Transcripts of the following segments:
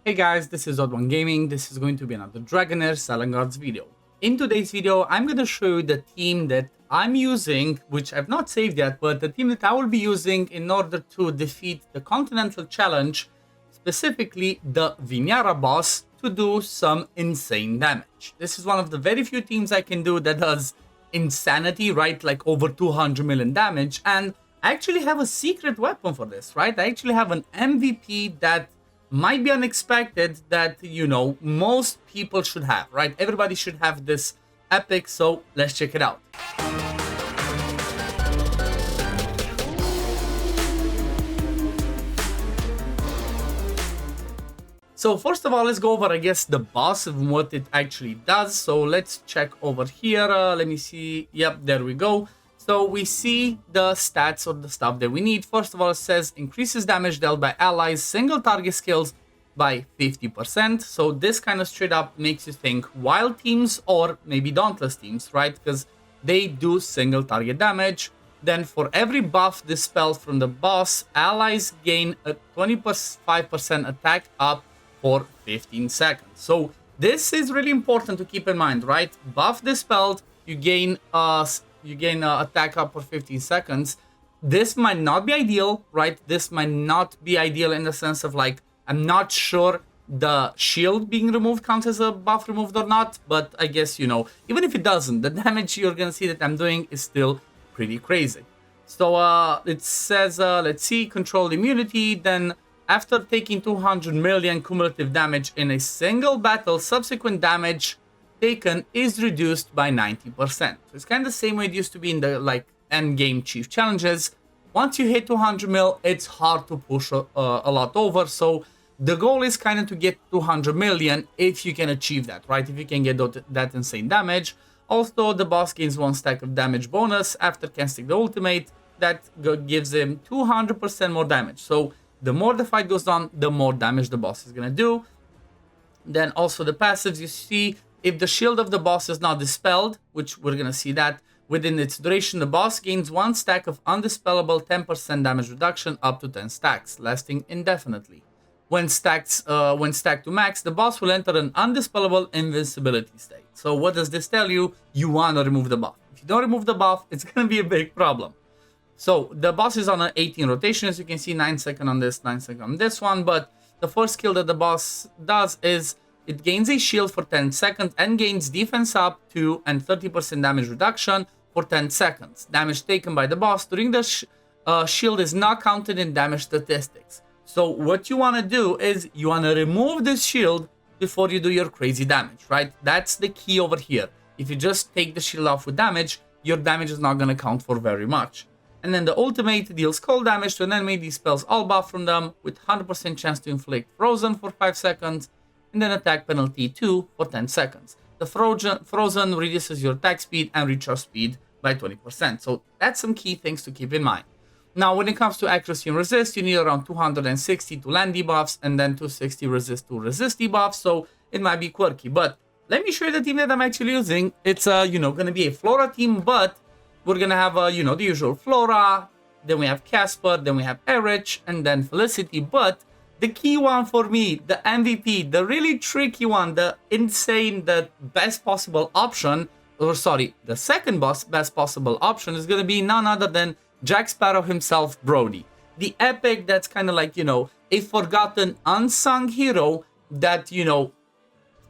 Hey guys, this is OddOneGaming. This is going to be another Dragonheir Selling Gods video. In today's video, I'm going to show you the team that I'm using, which I've not saved yet, but the team that I will be using in order to defeat the Continental Challenge, specifically the Vinyara boss, to do some insane damage. This is one of the very few teams I can do that does insanity, right? Like over 200 million damage, and I actually have a secret weapon for this, right? I actually have an MVP that might be unexpected that, you know, most people should have, right? Everybody should have this epic, so let's check it out. So first of all, let's go over, I guess, the boss and what it actually does. So let's check over here. Let me see. Yep, there we go. So we see the stats or the stuff that we need. First of all, it says increases damage dealt by allies, single target skills by 50%. So this kind of straight up makes you think wild teams or maybe dauntless teams, right? Because they do single target damage. Then for every buff dispelled from the boss, allies gain a 25% attack up for 15 seconds. So this is really important to keep in mind, right? Buff dispelled, you gain attack up for 15 seconds. This might not be ideal, right? This might not be ideal in the sense of, like, I'm not sure the shield being removed counts as a buff removed or not, but I guess, you know, even if it doesn't, the damage you're gonna see that I'm doing is still pretty crazy. So it says, let's see, controlled immunity. Then after taking 200 million cumulative damage in a single battle, subsequent damage taken is reduced by 90%. So it's kind of the same way it used to be in the, like, end game chief challenges. Once you hit 200 mil, it's hard to push a lot over. So the goal is kind of to get 200 million if you can achieve that, right? If you can get that insane damage. Also, the boss gains 1 stack of damage bonus after casting the ultimate. That gives him 200% more damage. So the more the fight goes on, the more damage the boss is going to do. Then also the passives, you see, if the shield of the boss is not dispelled, which we're going to see that, within its duration, the boss gains 1 stack of undispellable 10% damage reduction up to 10 stacks, lasting indefinitely. When stacked to max, the boss will enter an undispellable invincibility state. So what does this tell you? You want to remove the buff. If you don't remove the buff, it's going to be a big problem. So the boss is on an 18 rotation, as you can see, 9 seconds on this, 9 seconds on this one. But the first skill that the boss does is it gains a shield for 10 seconds and gains defense up to and 30% damage reduction for 10 seconds. Damage taken by the boss during the shield is not counted in damage statistics. So what you want to do is you want to remove this shield before you do your crazy damage, right? That's the key over here. If you just take the shield off with damage, your damage is not going to count for very much. And then the ultimate deals cold damage to an enemy, dispels all buff from them with 100% chance to inflict frozen for 5 seconds, and then attack penalty 2 for 10 seconds. The frozen reduces your attack speed and recharge speed by 20%. So that's some key things to keep in mind. Now, when it comes to accuracy and resist, you need around 260 to land debuffs and then 260 resist to resist debuffs. So it might be quirky, but let me show you the team that I'm actually using. It's, you know, going to be a Flora team, but we're going to have, you know, the usual Flora. Then we have Casper, then we have Erich, and then Felicity. But the key one for me, the MVP, the really tricky one, the insane, the best possible option, or sorry, the second best possible option is going to be none other than Jack Sparrow himself, Brody. The epic that's kind of like, you know, a forgotten, unsung hero that, you know,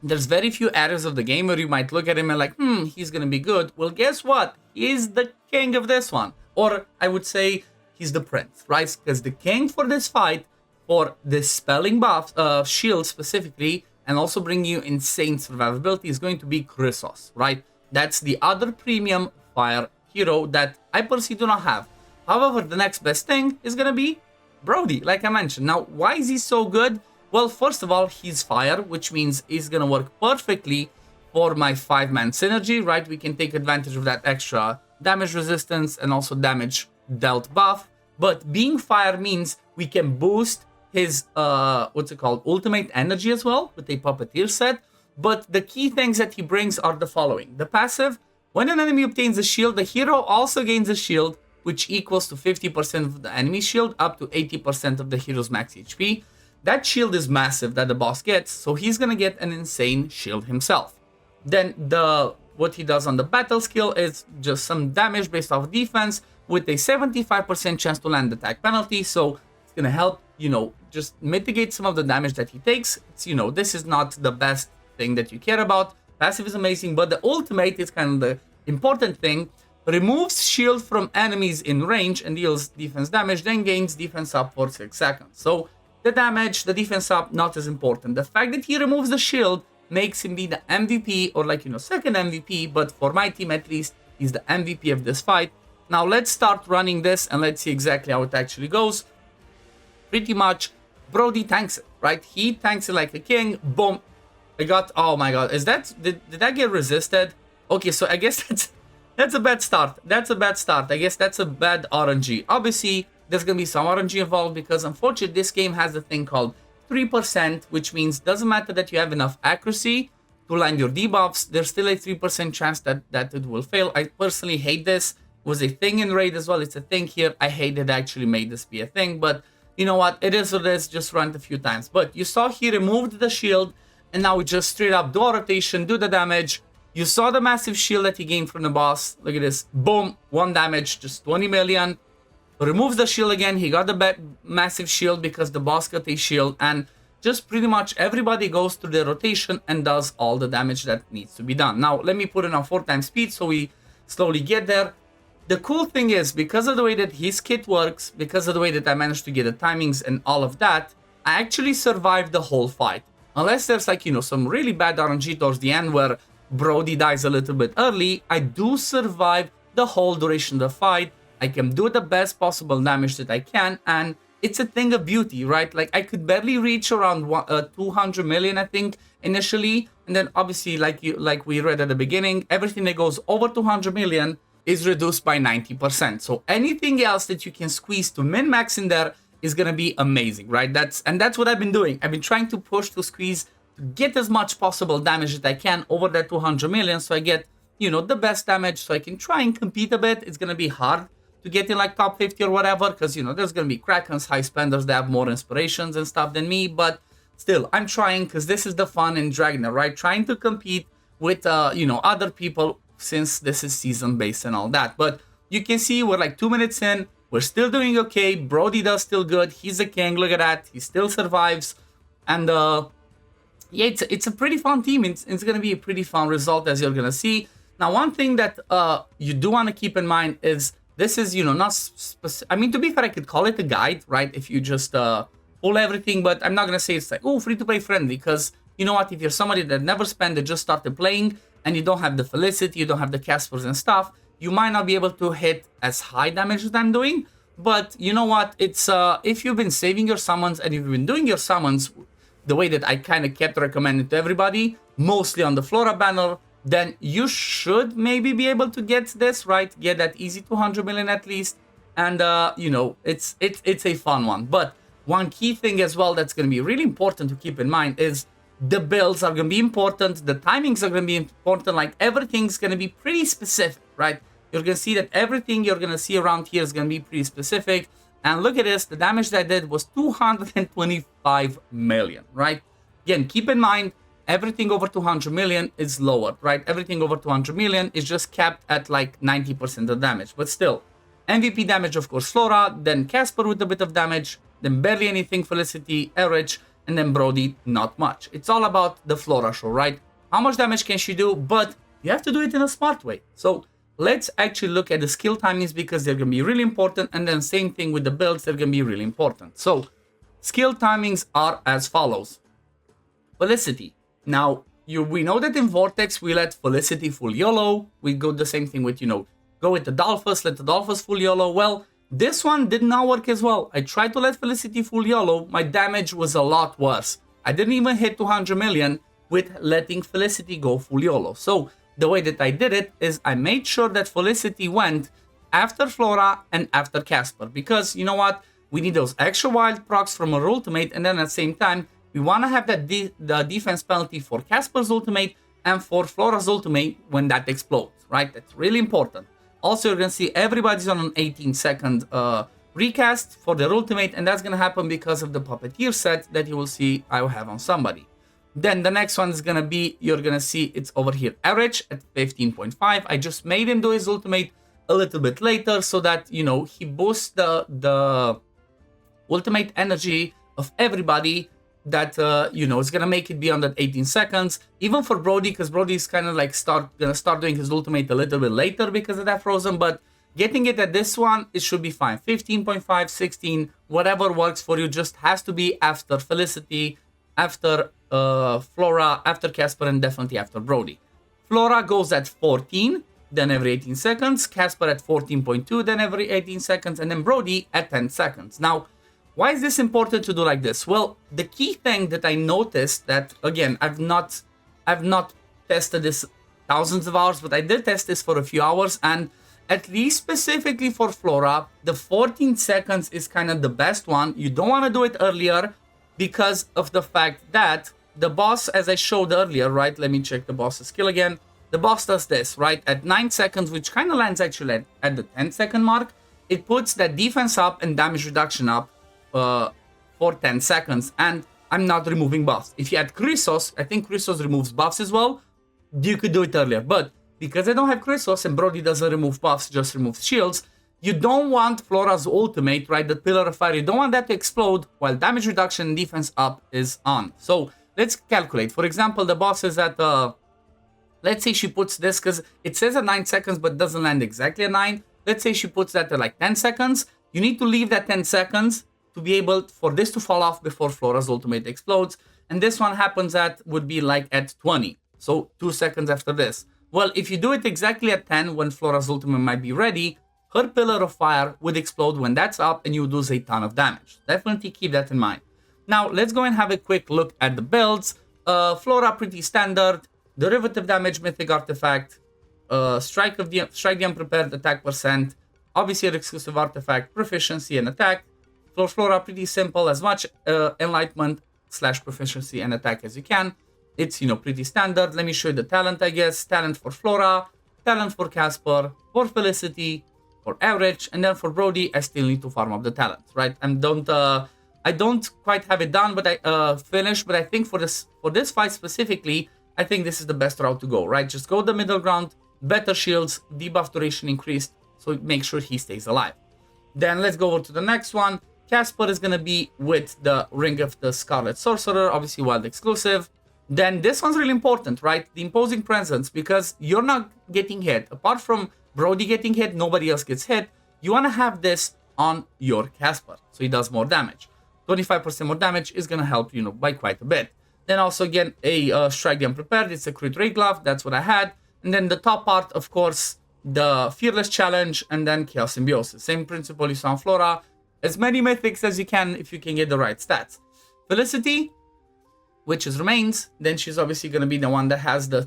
there's very few areas of the game where you might look at him and like, he's going to be good. Well, guess what? He's the king of this one. Or I would say he's the prince, right? Because the king for this fight, for dispelling buff, shield specifically, and also bringing you insane survivability is going to be Chrysos, right? That's the other premium fire hero that I personally do not have. However, the next best thing is going to be Brody, like I mentioned. Now, why is he so good? Well, first of all, he's fire, which means he's going to work perfectly for my 5-man synergy, right? We can take advantage of that extra damage resistance and also damage dealt buff. But being fire means we can boost his, ultimate energy as well with a Puppeteer set. But the key things that he brings are the following. The passive, when an enemy obtains a shield, the hero also gains a shield, which equals to 50% of the enemy shield, up to 80% of the hero's max HP. that shield is massive that the boss gets, so he's gonna get an insane shield himself. Then what he does on the battle skill is just some damage based off defense with a 75% chance to land attack penalty, so it's gonna help, you know, just mitigate some of the damage that he takes. It's, you know, this is not the best thing that you care about. Passive is amazing, but the ultimate is kind of the important thing. Removes shield from enemies in range and deals defense damage, then gains defense up for 6 seconds. So the damage, the defense up, not as important. The fact that he removes the shield makes him be the MVP, or like, you know, second MVP, but for my team at least, he's the MVP of this fight. Now let's start running this and let's see exactly how it actually goes. Pretty much, Brody tanks it, right? He tanks it like a king. Boom. I got, oh my god, is that, did that get resisted? Okay, so I guess that's a bad start. That's a bad start. I guess that's a bad RNG. Obviously, there's gonna be some RNG involved because unfortunately this game has a thing called 3%, which means doesn't matter that you have enough accuracy to land your debuffs, there's still a 3% chance that it will fail. I personally hate this. It was a thing in Raid as well. It's a thing here. I hate it actually made this be a thing, but you know what? It is what it is. Just run it a few times. But you saw he removed the shield and now we just straight up do a rotation, do the damage. You saw the massive shield that he gained from the boss. Look at this. Boom. 1 damage. Just 20 million. Removes the shield again. He got the massive shield because the boss got a shield. And just pretty much everybody goes through the rotation and does all the damage that needs to be done. Now, let me put it on 4 times speed so we slowly get there. The cool thing is, because of the way that his kit works, because of the way that I managed to get the timings and all of that, I actually survived the whole fight. Unless there's like, you know, some really bad RNG towards the end where Brody dies a little bit early, I do survive the whole duration of the fight. I can do the best possible damage that I can, and it's a thing of beauty, right? Like, I could barely reach around 200 million, I think, initially, and then obviously, like we read at the beginning, everything that goes over 200 million is reduced by 90%. So anything else that you can squeeze to min-max in there is gonna be amazing, right? That's what I've been doing. I've been trying to push to squeeze to get as much possible damage that I can over that 200 million, so I get, you know, the best damage, so I can try and compete a bit. It's gonna be hard to get in like top 50 or whatever, because, you know, there's gonna be Krakens, high spenders that have more inspirations and stuff than me, but still, I'm trying, because this is the fun in Dragonheir, right? Trying to compete with, you know, other people, since this is season based and all that. But you can see we're like 2 minutes in, we're still doing okay. Brody does still good. He's a king. Look at that. He still survives. And yeah, it's a pretty fun team. It's gonna be a pretty fun result, as you're gonna see. Now, one thing that you do want to keep in mind is this is, you know, not specific. I mean, to be fair, I could call it a guide, right? If you just pull everything, but I'm not gonna say it's like, oh, free to play friendly, because you know what? If you're somebody that never spent, that just started playing, and you don't have the Felicity, you don't have the Caspers and stuff, you might not be able to hit as high damage as I'm doing. But you know what? It's if you've been saving your summons and you've been doing your summons the way that I kind of kept recommending to everybody, mostly on the Flora banner, then you should maybe be able to get this, right? Get that easy 200 million at least. And you know, it's a fun one. But one key thing as well that's going to be really important to keep in mind is the builds are going to be important, the timings are going to be important, like everything's going to be pretty specific, right? You're going to see that everything you're going to see around here is going to be pretty specific. And look at this, the damage that I did was 225 million, right? Again, keep in mind, everything over 200 million is lower, right? Everything over 200 million is just capped at like 90% of damage. But still, MVP damage, of course, Flora, then Casper with a bit of damage, then barely anything Felicity, Erich, and then Brody, not much. It's all about the Flora show, right? How much damage can she do? But you have to do it in a smart way. So let's actually look at the skill timings, because they're going to be really important. And then same thing with the builds, they're going to be really important. So skill timings are as follows. Felicity. Now, we know that in Vortex, we let Felicity full YOLO. We go the same thing with, you know, go with the Dolphus, let the Dolphus full YOLO. Well, this one did not work as well. I tried to let Felicity full YOLO. My damage was a lot worse. I didn't even hit 200 million with letting Felicity go full YOLO. So the way that I did it is I made sure that Felicity went after Flora and after Casper. Because, you know what? We need those extra wild procs from her ultimate. And then at the same time, we want to have that the defense penalty for Casper's ultimate and for Flora's ultimate when that explodes, right? That's really important. Also, you're going to see everybody's on an 18-second recast for their ultimate, and that's gonna happen because of the Puppeteer set that you will see I will have on somebody. Then the next one is gonna be, you're gonna see it's over here, Average at 15.5. I just made him do his ultimate a little bit later so that, you know, he boosts the ultimate energy of everybody that, you know, is gonna make it beyond that 18 seconds. Even for Brody, because Brody is kind of like gonna start doing his ultimate a little bit later because of that frozen, but getting it at this one, it should be fine. 15.5, 16, whatever works for you, just has to be after Felicity, after Flora, after Casper, and definitely after Brody. Flora goes at 14, then every 18 seconds. Casper at 14.2, then every 18 seconds. And then Brody at 10 seconds. Now, why is this important to do like this? Well, the key thing that I noticed that, again, I've not tested this thousands of hours, but I did test this for a few hours, and at least specifically for Flora, the 14 seconds is kind of the best one. You don't want to do it earlier because of the fact that the boss, as I showed earlier, right? Let me check the boss's skill again. The boss does this, right? At 9 seconds, which kind of lands actually at the 10-second mark, it puts that defense up and damage reduction up for 10 seconds. And I'm not removing buffs. If you add Chrysos, I think Chrysos removes buffs as well. You could do it earlier. But because I don't have Chrysos and Brody doesn't remove buffs, just removes shields, you don't want Flora's ultimate, right? The Pillar of Fire, you don't want that to explode while damage reduction and defense up is on. So let's calculate. For example, the boss is at, let's say she puts this, because it says at 9 seconds, but doesn't land exactly at 9. Let's say she puts that at like 10 seconds. You need to leave that 10 seconds to be able for this to fall off before Flora's ultimate explodes. And this one happens at, would be like at 20. So 2 seconds after this. Well, if you do it exactly at 10 when Flora's ultimate might be ready, her Pillar of Fire would explode when that's up and you lose a ton of damage. Definitely keep that in mind. Now, let's go and have a quick look at the builds. Flora, pretty standard. Derivative damage, Mythic Artifact. Strike the Unprepared, attack percent. Obviously, an exclusive artifact, proficiency and attack. For Flora, pretty simple. As much enlightenment / proficiency and attack as you can. It's, you know, pretty standard. Let me show you the talent, I guess. Talent for Flora, talent for Casper, for Felicity, for Average, and then for Brody, I still need to farm up the talents, right? I don't quite have it done, but I finished. But I think for this fight specifically, I think this is the best route to go, right? Just go the middle ground, better shields, debuff duration increased, so make sure he stays alive. Then let's go over to the next one. Casper is gonna be with the Ring of the Scarlet Sorcerer, obviously wild exclusive. Then this one's really important, right? The Imposing Presence, because you're not getting hit. Apart from Brody getting hit, nobody else gets hit. You want to have this on your Casper, so he does more damage. 25% more damage is going to help, you know, by quite a bit. Then also, again, a Strike the Unprepared. It's a crit rate glove. That's what I had. And then the top part, of course, the Fearless Challenge, and then Chaos Symbiosis. Same principle you saw on Flora. As many mythics as you can if you can get the right stats. Felicity, which is Remains, then she's obviously going to be the one that has the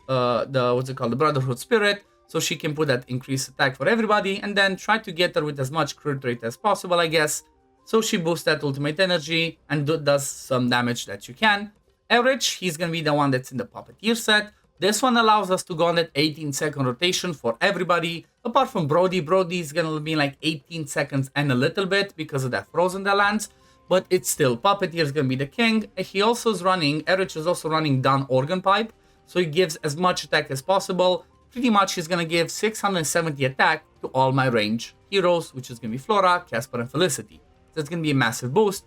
the Brotherhood Spirit, so she can put that increased attack for everybody, and then try to get her with as much crit rate as possible, I guess, so she boosts that ultimate energy and does some damage that you can. Average, he's going to be the one that's in the Puppeteer set. This one allows us to go on that 18-second rotation for everybody, apart from Brody. Brody is going to be like 18 seconds and a little bit because of that frozen that lands. But it's still, Puppeteer is going to be the king. He also is running, Erich is also running down Organ Pipe. So he gives as much attack as possible. Pretty much he's going to give 670 attack to all my range heroes, which is going to be Flora, Casper, and Felicity. So it's going to be a massive boost.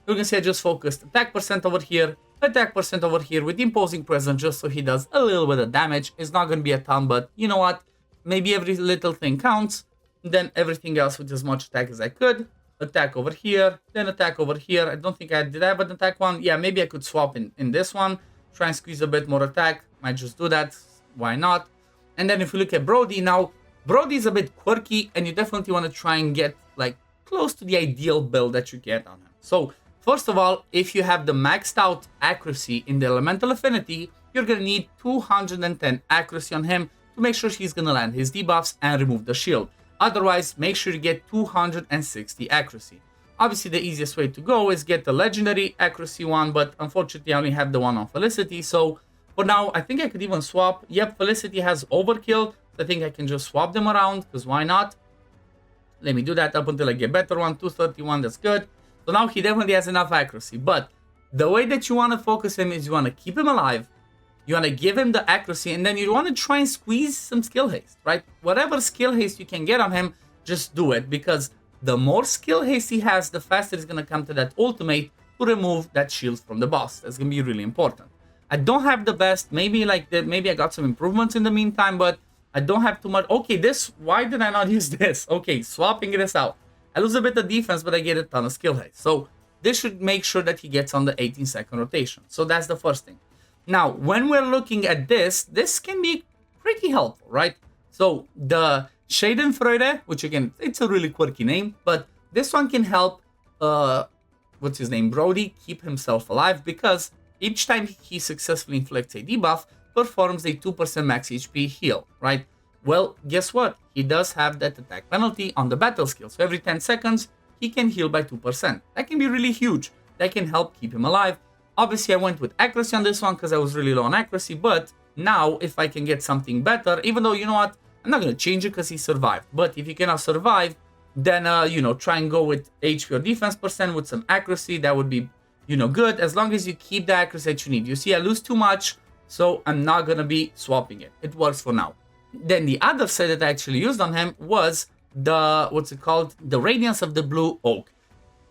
You can see I just focused attack percent over here, attack percent over here with Imposing Presence just so he does a little bit of damage. It's not going to be a ton, but you know what? Maybe every little thing counts. Then everything else with as much attack as I could. Attack over here, then attack over here. I don't think did I have an attack one? Yeah, maybe I could swap in this one. Try and squeeze a bit more attack. Might just do that. Why not? And then if you look at Brody now, Brody is a bit quirky and you definitely want to try and get like close to the ideal build that you get on him. So first of all, if you have the maxed out accuracy in the Elemental Affinity, you're going to need 210 accuracy on him to make sure he's going to land his debuffs and remove the shield. Otherwise, make sure you get 260 accuracy. Obviously, the easiest way to go is get the legendary accuracy one, but unfortunately, I only have the one on Felicity. So for now, I think I could even swap. Yep, Felicity has overkill. So I think I can just swap them around, because why not? Let me do that up until I get better one. 231, that's good. So now he definitely has enough accuracy. But the way that you want to focus him is you want to keep him alive. You want to give him the accuracy, and then you want to try and squeeze some skill haste, right? Whatever skill haste you can get on him, just do it, because the more skill haste he has, the faster he's going to come to that ultimate to remove that shield from the boss. That's going to be really important. I don't have the best, maybe maybe I got some improvements in the meantime, but I don't have too much. Okay, why did I not use this? Okay, swapping this out. I lose a bit of defense, but I get a ton of skill haste. So this should make sure that he gets on the 18-second rotation. So that's the first thing. Now, when we're looking at this can be pretty helpful, right? So the Schadenfreude, which again, it's a really quirky name, but this one can help, what's his name, Brody, keep himself alive, because each time he successfully inflicts a debuff, performs a 2% max HP heal, right? Well, guess what? He does have that attack penalty on the battle skill. So every 10 seconds, he can heal by 2%. That can be really huge. That can help keep him alive. Obviously, I went with accuracy on this one because I was really low on accuracy, but now if I can get something better, even though, you know what, I'm not going to change it because he survived. But if he cannot survive, then, you know, try and go with HP or defense percent with some accuracy. That would be, you know, good, as long as you keep the accuracy that you need. You see, I lose too much, so I'm not going to be swapping it. It works for now. Then the other set that I actually used on him was the, what's it called? The Radiance of the Blue Oak.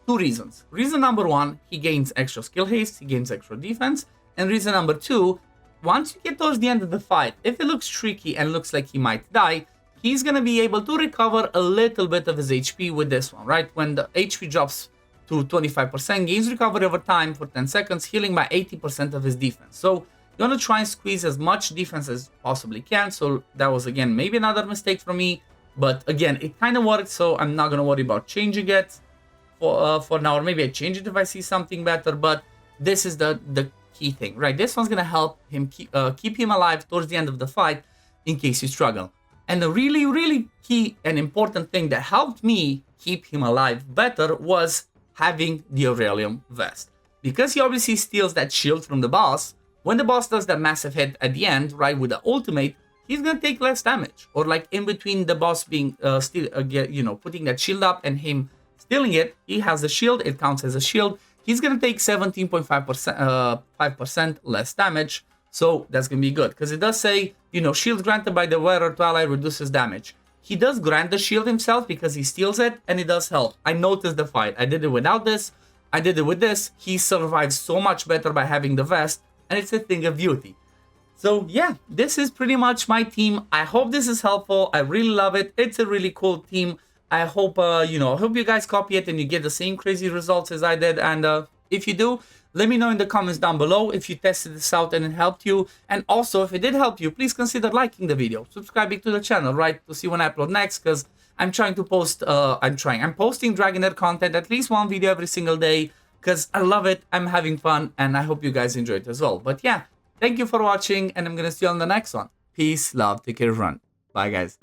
Two reasons. Reason number one, he gains extra skill haste, he gains extra defense. And reason number two, once you get towards the end of the fight, if it looks tricky and looks like he might die, he's going to be able to recover a little bit of his HP with this one, right? When the HP drops to 25%, gains recovery over time for 10 seconds, healing by 80% of his defense. So you want to try and squeeze as much defense as possibly can. So that was, again, maybe another mistake for me. But again, it kind of worked, so I'm not going to worry about changing it for now, or maybe I change it if I see something better. But this is the key thing, right? This one's gonna help him keep him alive towards the end of the fight in case you struggle. And the really key and important thing that helped me keep him alive better was having the Aurelium Vest, because he obviously steals that shield from the boss. When the boss does that massive hit at the end, right, with the ultimate, he's gonna take less damage, or like in between the boss being you know, putting that shield up and him stealing it, he has a shield, it counts as a shield. He's going to take 17.5% less damage. So that's going to be good, because it does say, you know, shield granted by the wearer to ally reduces damage. He does grant the shield himself because he steals it, and it does help. I noticed the fight. I did it without this. I did it with this. He survives so much better by having the vest, and it's a thing of beauty. So yeah, this is pretty much my team. I hope this is helpful. I really love it. It's a really cool team. I hope, you know, I hope you guys copy it and you get the same crazy results as I did. And if you do, let me know in the comments down below if you tested this out and it helped you. And also, if it did help you, please consider liking the video, subscribing to the channel, right, to see when I upload next, because I'm trying to post, I'm posting Dragonheir content, at least one video every single day, because I love it, I'm having fun, and I hope you guys enjoy it as well. But yeah, thank you for watching, and I'm going to see you on the next one. Peace, love, take care, everyone. Bye, guys.